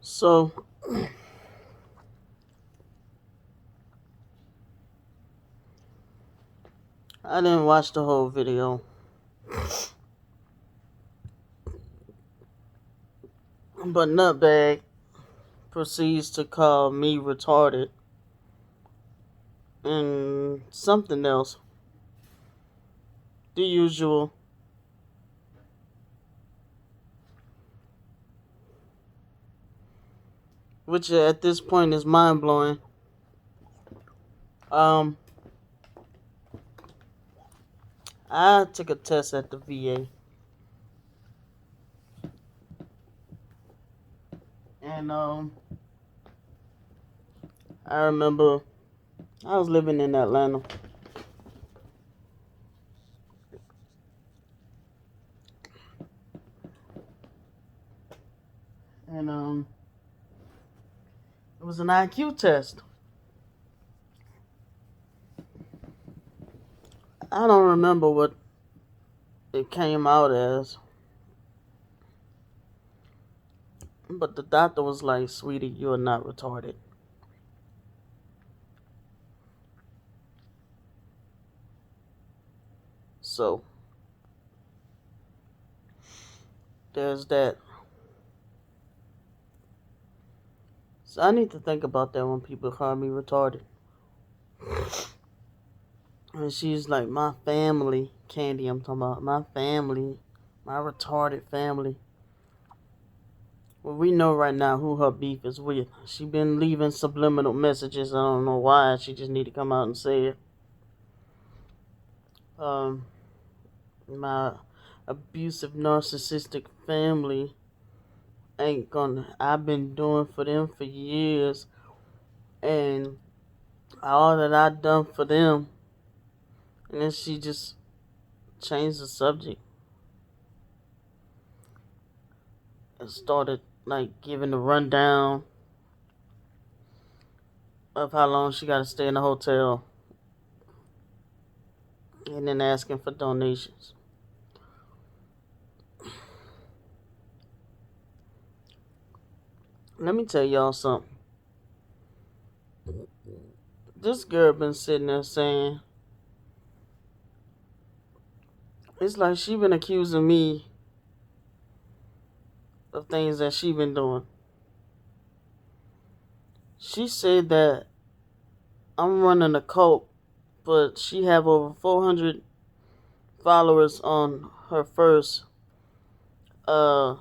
So I didn't watch the whole video, but Nutbag proceeds to call me retarded and something else. The usual. Which at this point is mind blowing. Um, I took a test at the VA, and I remember I was living in Atlanta, and it was an IQ test. I don't remember what it came out as, but the doctor was like, "Sweetie, you are not retarded." So there's that. So I need to think about that when people call me retarded. And she's like, my family, Candy, I'm talking about my family, my retarded family. Well, we know right now who her beef is with. She been leaving subliminal messages. I don't know why. She just need to come out and say it. Um, my abusive, narcissistic family ain't gonna. I've been doing for them for years, and all that I done for them, and then she just changed the subject and started like giving the rundown of how long she got to stay in the hotel, and then asking for donations. Let me tell y'all something. This girl been sitting there saying, it's like she been accusing me of things that she been doing. She said that I'm running a cult, but she have over 400 followers on her first uh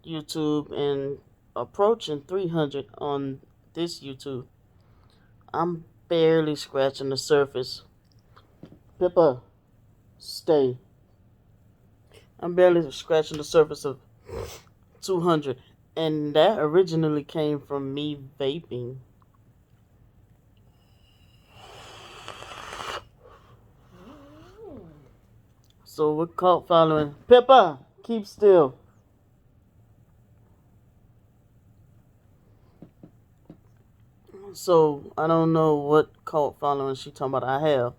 YouTube and approaching 300 on this YouTube. I'm barely scratching the surface. Pippa, stay. I'm barely scratching the surface of 200. And that originally came from me vaping. So we're cult following. Pippa, keep still. So I don't know what cult following she talking about I have.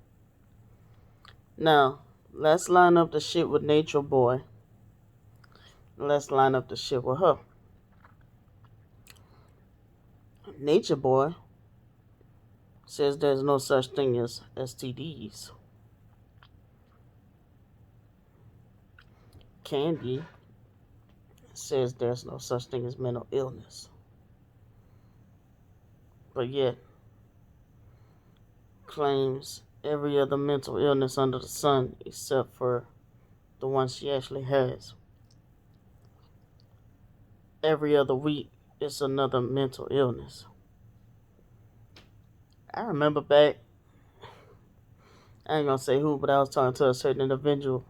Now, let's line up the shit with Nature Boy. Let's line up the shit with her. Nature Boy says there's no such thing as STDs. Candy says there's no such thing as mental illness. But yet claims every other mental illness under the sun except for the one she actually has. Every other week it's another mental illness. I remember back, I ain't gonna say who, but I was talking to a certain individual,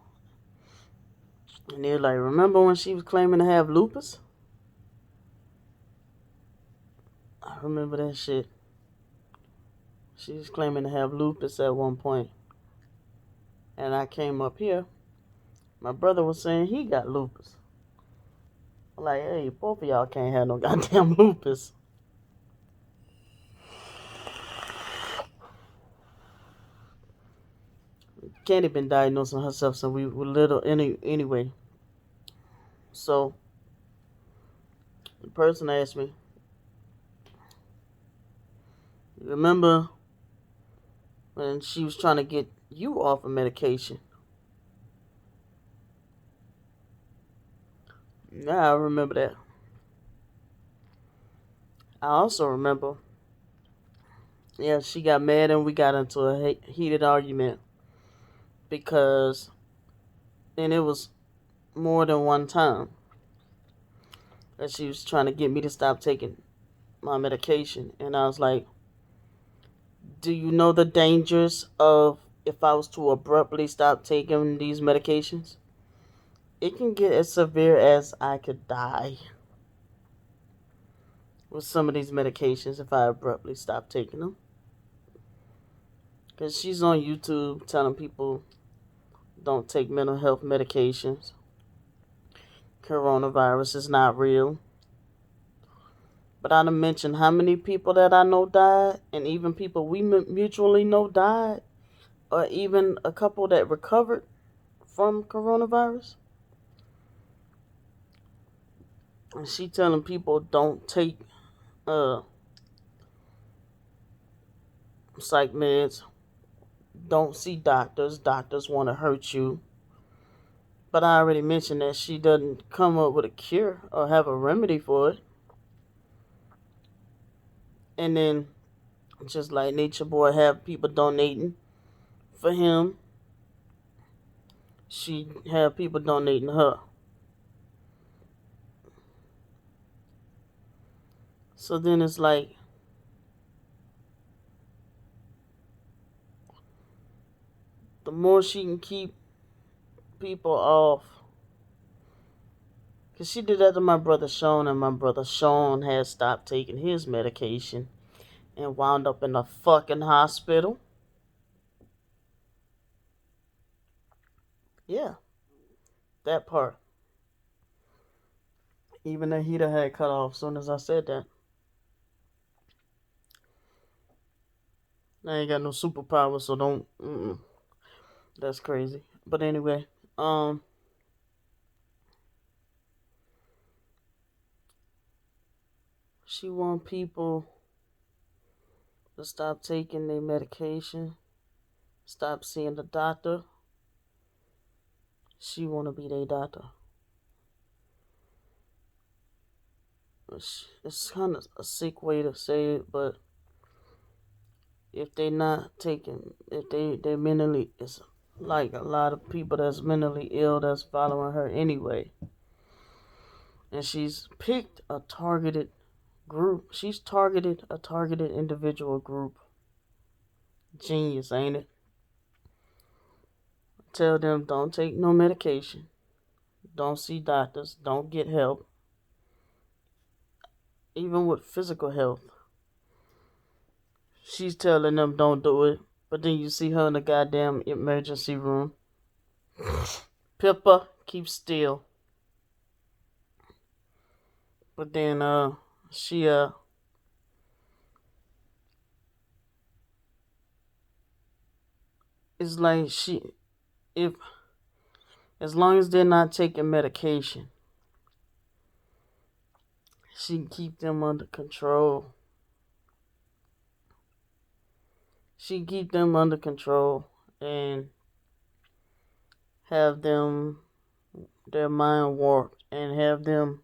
and they were like, remember when she was claiming to have lupus? I remember that shit. She was claiming to have lupus at one point. And I came up here, my brother was saying he got lupus. I'm like, hey, both of y'all can't have no goddamn lupus. Candy been diagnosing herself since we were little anyway. So the person asked me, Remember when she was trying to get you off of medication? Yeah, I remember that. I also remember, yeah, she got mad and we got into a heated argument because, and it was more than one time that she was trying to get me to stop taking my medication. And I was like, do you know the dangers of if I was to abruptly stop taking these medications? It can get as severe as I could die with some of these medications if I abruptly stop taking them. Because she's on YouTube telling people don't take mental health medications. Coronavirus is not real. But I done mentioned how many people that I know died, and even people we mutually know died, or even a couple that recovered from coronavirus. And she telling people don't take uh, psych meds, don't see doctors. Doctors want to hurt you. But I already mentioned that she doesn't come up with a cure or have a remedy for it. And then, just like Nature Boy have people donating for him, she have people donating her. So then it's like, the more she can keep people off. Because she did that to my brother Sean, and my brother Sean had stopped taking his medication and wound up in a fucking hospital. Yeah, that part. Even the heater had cut off as soon as I said that. I ain't got no superpower, so don't. That's crazy. But anyway, she want people to stop taking their medication, stop seeing the doctor. She want to be their doctor. It's kind of a sick way to say it, but if they not taking, if they mentally, it's like a lot of people that's mentally ill that's following her anyway. And she's picked a targeted group. She's targeted a targeted individual group. Genius, ain't it? Tell them don't take no medication, don't see doctors, don't get help, even with physical health. She's telling them don't do it, but then you see her in the goddamn emergency room. Pippa, keep still. But then she it's like she, if as long as they're not taking medication, she can keep them under control. She can keep them under control and have them their mind warped and have them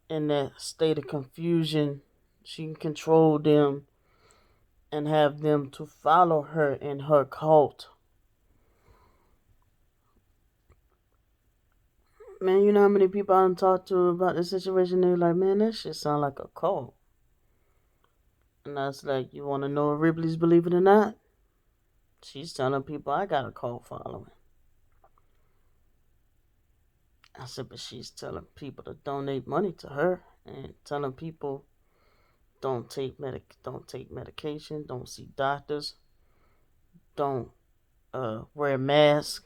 in that state of confusion. She can control them and have them to follow her in her cult. Man, you know how many people I talked to about this situation? They're like, man, that shit sound like a cult. And I was like, you want to know if Ripley's believe it or not? She's telling people I got a cult following. I said, but she's telling people to donate money to her and telling people don't take medication, don't see doctors, don't wear masks.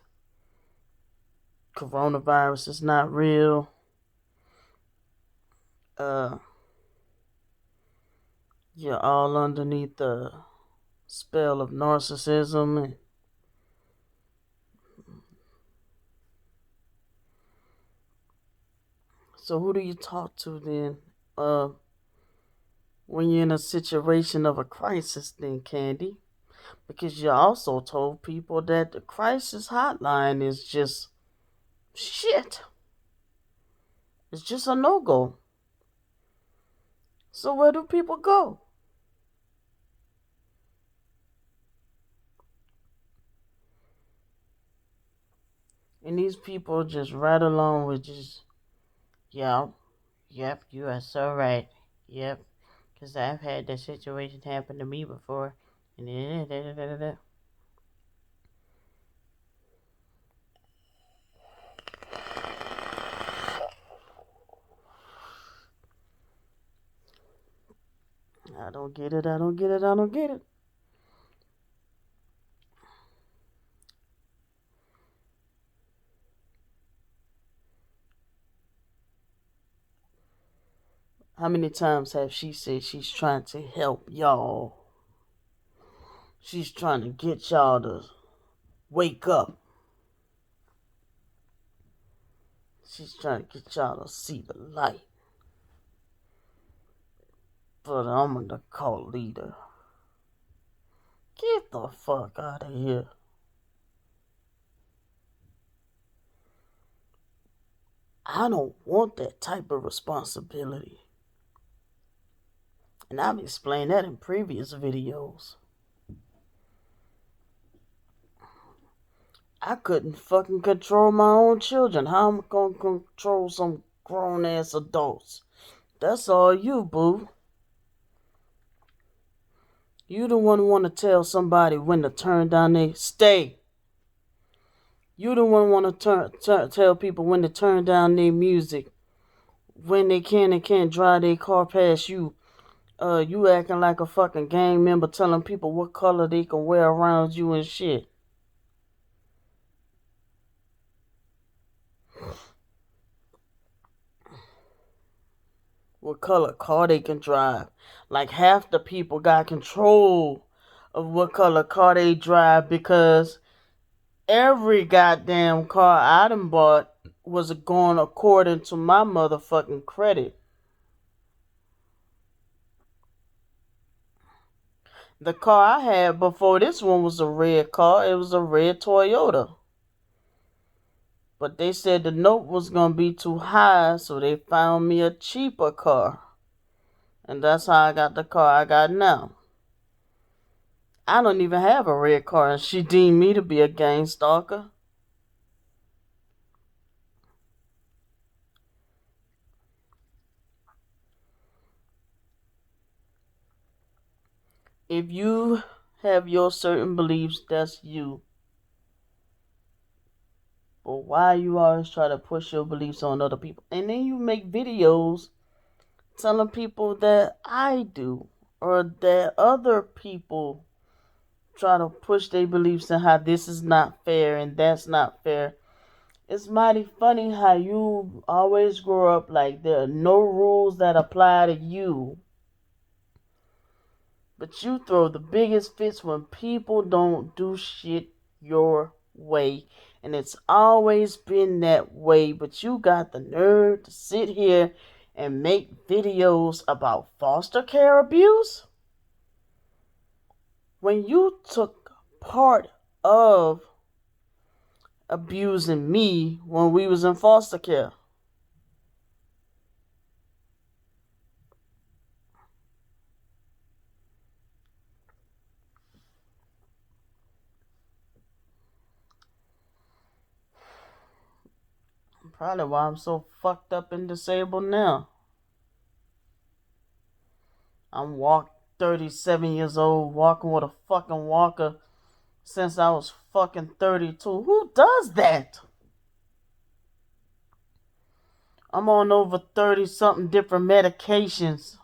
Coronavirus is not real. Uh, you're all underneath the spell of narcissism. And so who do you talk to then? when you're in a situation of a crisis, then, Candy, because you also told people that the crisis hotline is just shit. It's just a no go. So where do people go? And these people just right along with just, yeah, yep, you are so right. Yep, because I've had that situation happen to me before. And I don't get it, I don't get it, I don't get it. How many times have she said she's trying to help y'all? She's trying to get y'all to wake up. She's trying to get y'all to see the light. But I'm the cult leader. Get the fuck out of here. I don't want that type of responsibility. And I've explained that in previous videos. I couldn't fucking control my own children. How am I gonna control some grown ass adults? That's all you, boo. You the one who want to tell somebody when to turn down their stay. You the one want to tell people when to turn down their music, when they can and can't drive their car past you. You acting like a fucking gang member, telling people what color they can wear around you and shit. What color car they can drive. Like half the people got control of what color car they drive because every goddamn car I done bought was going according to my motherfucking credit. The car I had before this one was a red car. It was a red Toyota. But they said the note was going to be too high, so they found me a cheaper car. And that's how I got the car I got now. I don't even have a red car, and she deemed me to be a gang stalker. If you have your certain beliefs, that's you. But why you always try to push your beliefs on other people? And then you make videos telling people that I do or that other people try to push their beliefs and how this is not fair and that's not fair. It's mighty funny how you always grow up like there are no rules that apply to you. But you throw the biggest fits when people don't do shit your way. And it's always been that way. But you got the nerve to sit here and make videos about foster care abuse? When you took part of abusing me when we was in foster care. Probably why I'm so fucked up and disabled now. I'm 37 years old, walking with a fucking walker since I was fucking 32. Who does that? I'm on over 30 something different medications.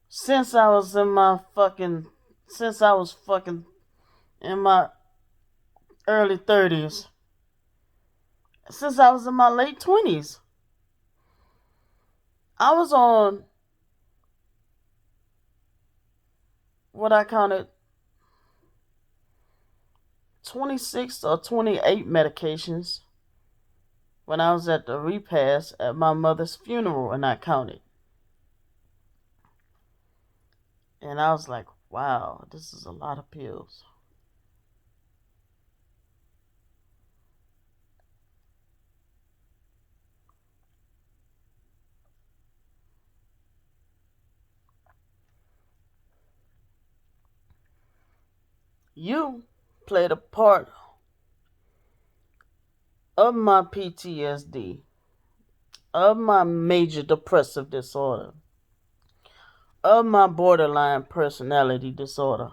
Since I was in my fucking, since I was fucking in my early 30s. Since I was in my late 20s. I was on what I counted 26 or 28 medications. when I was at the repast at my mother's funeral, and I counted. And I was like, wow, this is a lot of pills. You played a part of my PTSD, of my major depressive disorder, of my borderline personality disorder.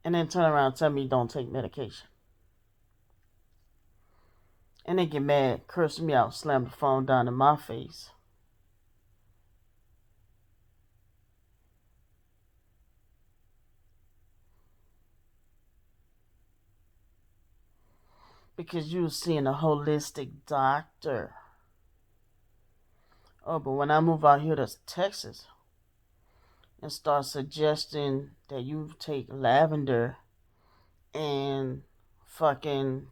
And then turn around and tell me you don't take medication. And they get mad, curse me out, slam the phone down in my face. Because you was seeing a holistic doctor. Oh, but when I move out here to Texas and start suggesting that you take lavender and fucking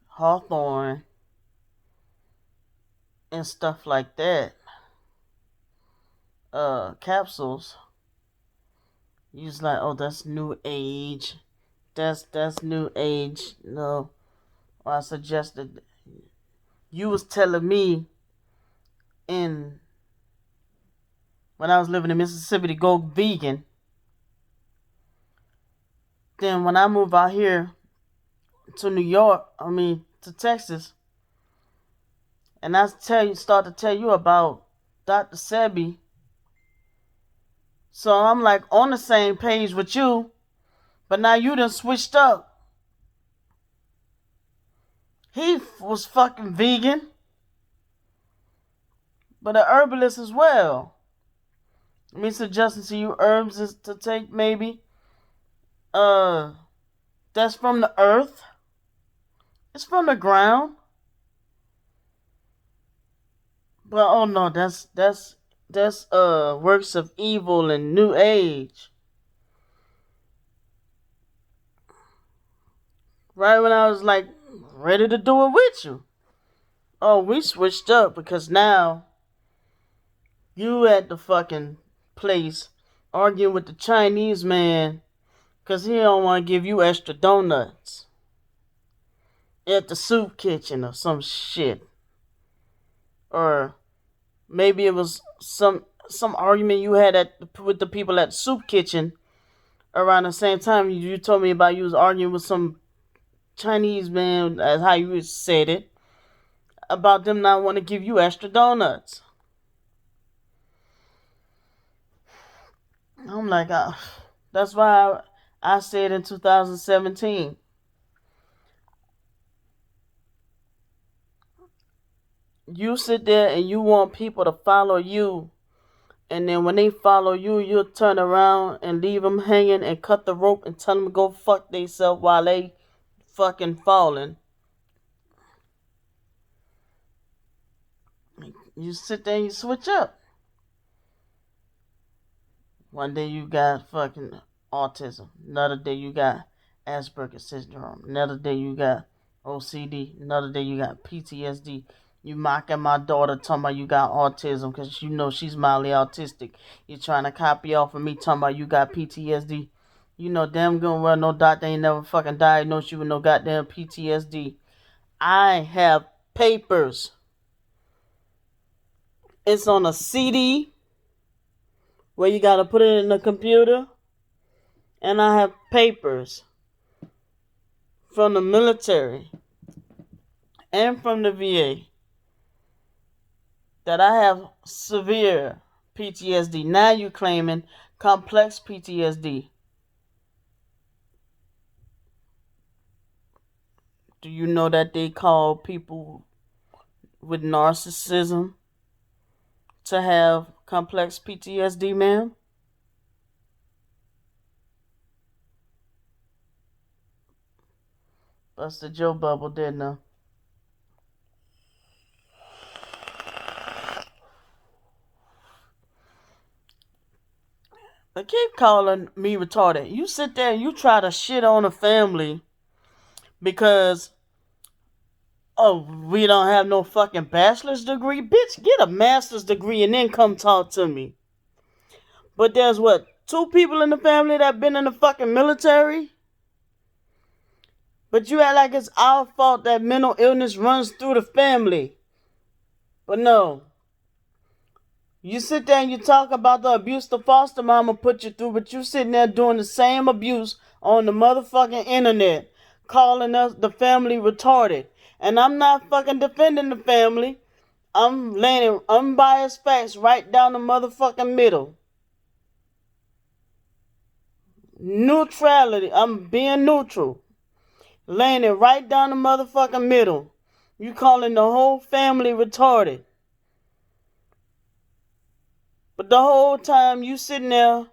hawthorn and stuff like that, capsules, you was like, oh, that's new age. That's new age. No, I suggested. You was telling me in when I was living in Mississippi to go vegan. Then when I moved out here to New York, to Texas, and start to tell you about Dr. Sebi. So I'm like on the same page with you, but now you done switched up. He was fucking vegan, but an herbalist as well. Me suggesting to you herbs is to take maybe that's from the earth. It's from the ground. But oh no, that's works of evil and new age. Right when I was like ready to do it with you. Oh, we switched up because now you at the fucking place arguing with the Chinese man because he don't want to give you extra donuts at the soup kitchen or some shit. Or maybe it was some argument you had with the people at the soup kitchen around the same time you told me about you was arguing with some Chinese man, as how you said it, about them not want to give you extra donuts. I'm like, that's why I said in 2017, you sit there and you want people to follow you, and then when they follow you, you'll turn around and leave them hanging and cut the rope and tell them to go fuck themselves while they fucking falling. You sit there and you switch up. One day you got fucking autism. Another day you got Asperger's syndrome. Another day you got OCD. Another day you got PTSD. You mocking my daughter talking about you got autism because you know she's mildly autistic. You trying to copy off of me talking about you got PTSD. You know damn good well no doctor ain't never fucking diagnosed you with no goddamn PTSD. I have papers. It's on a CD where you gotta put it in the computer. And I have papers from the military and from the VA that I have severe PTSD. Now you claiming complex PTSD. Do you know that they call people with narcissism to have complex PTSD, ma'am? Busted your bubble, didn't I? They keep calling me retarded. You sit there and you try to shit on a family because, oh, we don't have no fucking bachelor's degree? Bitch, get a master's degree and then come talk to me. But there's what, 2 people in the family that been in the fucking military? But you act like it's our fault that mental illness runs through the family. But no. You sit there and you talk about the abuse the foster mama put you through, but you sitting there doing the same abuse on the motherfucking internet, calling us the family retarded. And I'm not fucking defending the family. I'm laying unbiased facts right down the motherfucking middle. Neutrality. I'm being neutral. Laying it right down the motherfucking middle. You calling the whole family retarded. But the whole time you sitting there,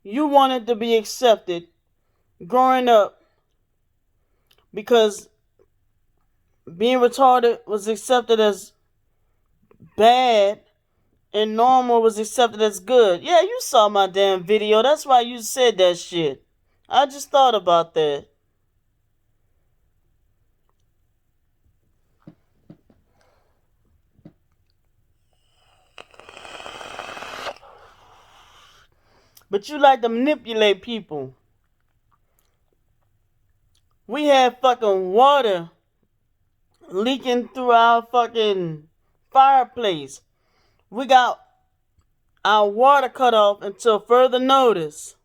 you wanted to be accepted growing up because being retarded was accepted as bad and normal was accepted as good. Yeah, you saw my damn video. That's why you said that shit. I just thought about that. But you like to manipulate people. We had fucking water leaking through our fucking fireplace. We got our water cut off until further notice.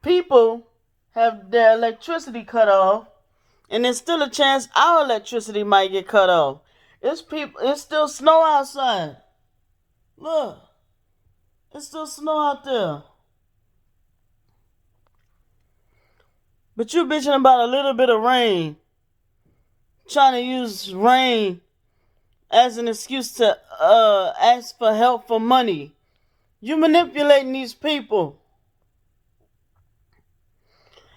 People have their electricity cut off, and there's still a chance our electricity might get cut off. It's still snow outside. Look, it's still snow out there. But you bitching about a little bit of rain. Trying to use rain as an excuse to ask for help for money. You manipulating these people.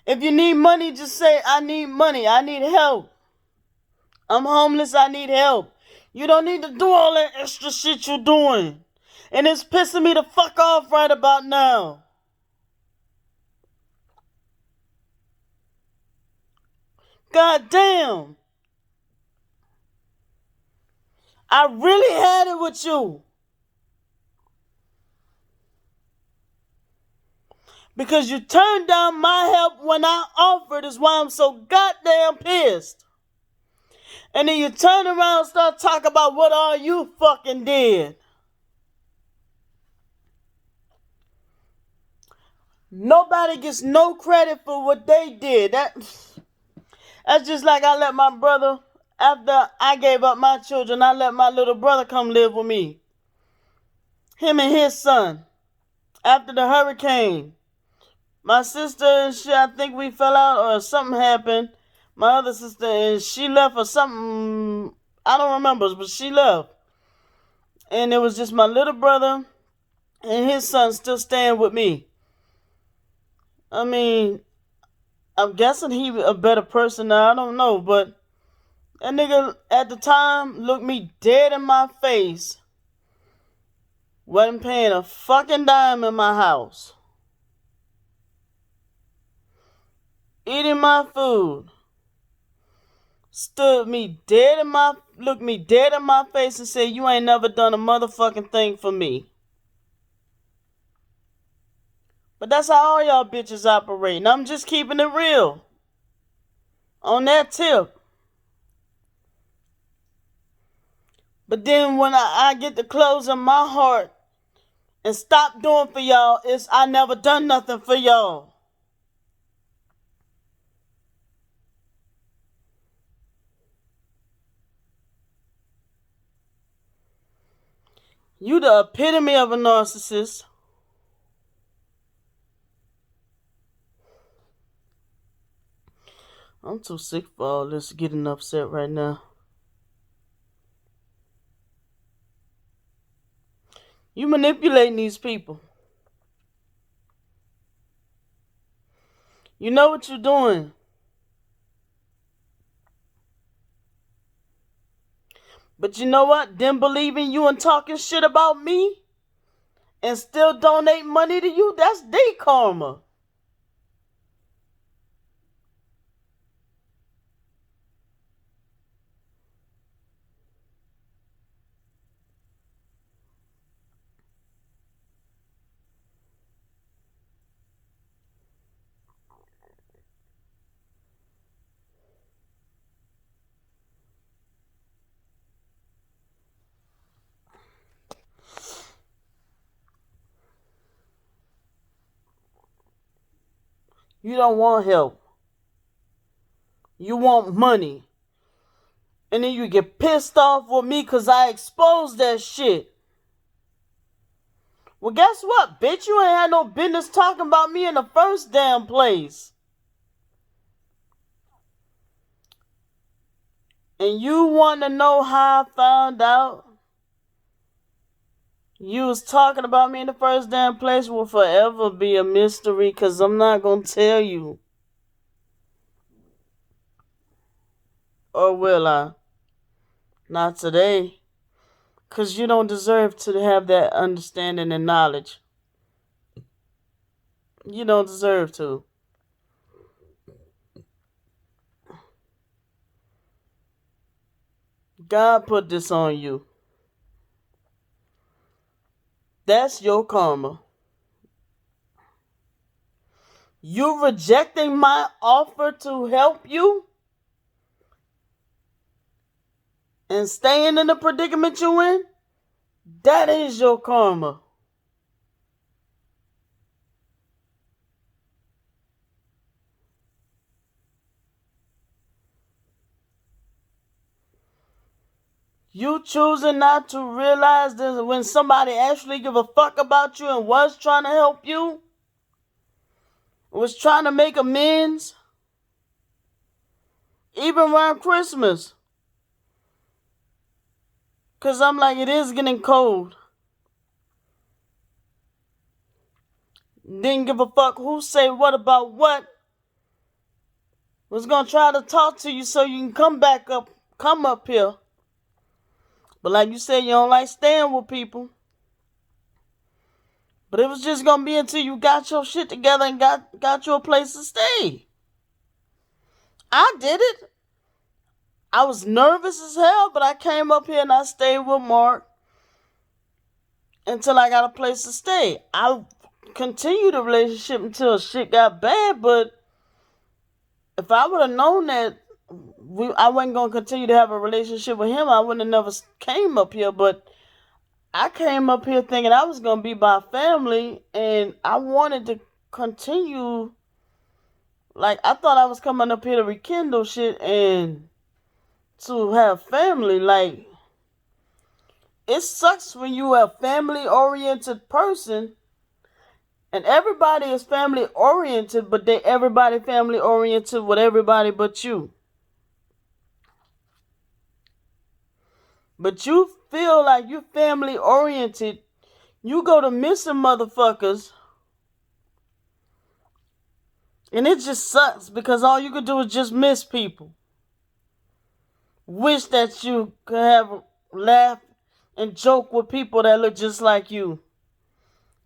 If you need money, just say, I need money. I need help. I'm homeless. I need help. You don't need to do all that extra shit you're doing. And it's pissing me the fuck off right about now. God damn. I really had it with you. Because you turned down my help when I offered is why I'm so goddamn pissed. And then you turn around and start talking about what all you fucking did. Nobody gets no credit for what they did. That's just like I let my brother, after I gave up my children, I let my little brother come live with me. Him and his son. After the hurricane. My sister and shit, I think we fell out or something happened. My other sister, and she left or something. I don't remember, but she left. And it was just my little brother and his son still staying with me. I mean, I'm guessing he a better person now. I don't know, but that nigga at the time looked me dead in my face. Wasn't paying a fucking dime in my house. Eating my food. Looked me dead in my face and said, you ain't never done a motherfucking thing for me. But that's how all y'all bitches operate. And I'm just keeping it real. On that tip. But then when I get to closing my heart and stop doing for y'all, it's I never done nothing for y'all. You the epitome of a narcissist. I'm too sick for all this getting upset right now. You manipulating these people. You know what you're doing. But you know what? Them believing you and talking shit about me and still donate money to you, that's their karma. You don't want help. You want money. And then you get pissed off with me because I exposed that shit. Well, guess what, bitch? You ain't had no business talking about me in the first damn place. And you want to know how I found out? You was talking about me in the first damn place will forever be a mystery because I'm not going to tell you. Or will I? Not today. Because you don't deserve to have that understanding and knowledge. You don't deserve to. God put this on you. That's your karma. You rejecting my offer to help you and staying in the predicament you in, that is your karma. You choosing not to realize that when somebody actually give a fuck about you and was trying to help you, was trying to make amends, even around Christmas. Because I'm like, it is getting cold. Didn't give a fuck who say what about what. Was going to try to talk to you so you can come up here. But like you said, you don't like staying with people. But it was just going to be until you got your shit together and got you a place to stay. I did it. I was nervous as hell, but I came up here and I stayed with Mark until I got a place to stay. I continued the relationship until shit got bad, but if I would have known that I wasn't going to continue to have a relationship with him, I wouldn't have never came up here. But I came up here thinking I was going to be by family, and I wanted to continue. Like, I thought I was coming up here to rekindle shit and to have family. Like, it sucks when you are a family-oriented person, and everybody is family-oriented, but everybody family-oriented with everybody but you. But you feel like you family-oriented, you go to missing motherfuckers, and it just sucks because all you could do is just miss people. Wish that you could have laugh and joke with people that look just like you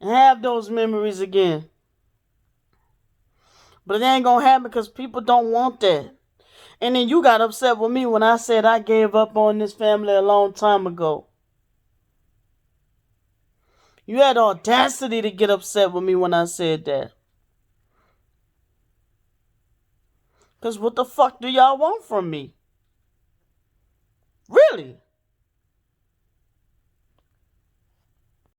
and have those memories again. But it ain't gonna happen because people don't want that. And then you got upset with me when I said I gave up on this family a long time ago. You had the audacity to get upset with me when I said that. Because what the fuck do y'all want from me? Really?